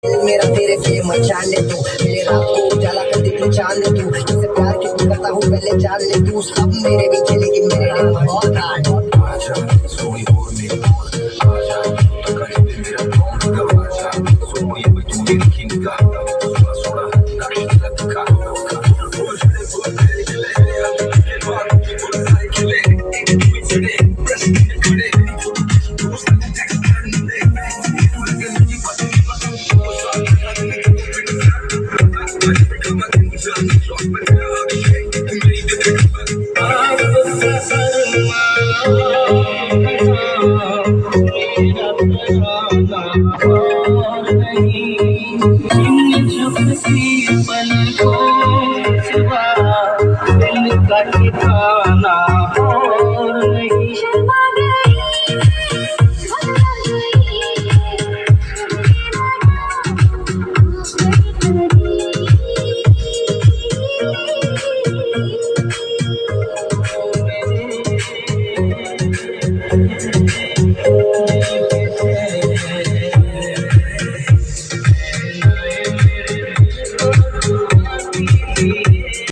मेरा तेरे पे मचान ले तू, मेरे रात को उजाला कर देती चांद तू, जिससे प्यार की तू करता हूँ पहले जान ले तू, सब मेरे पीछे लेकिन मेरे लिए बहुत आजा सोई हो मेरी आजा तो करे मेरा कौन आजा सोई हो तू मेरी किंगा सोना सोना नक्श लटका ठिकाना और नहीं शर्मा गई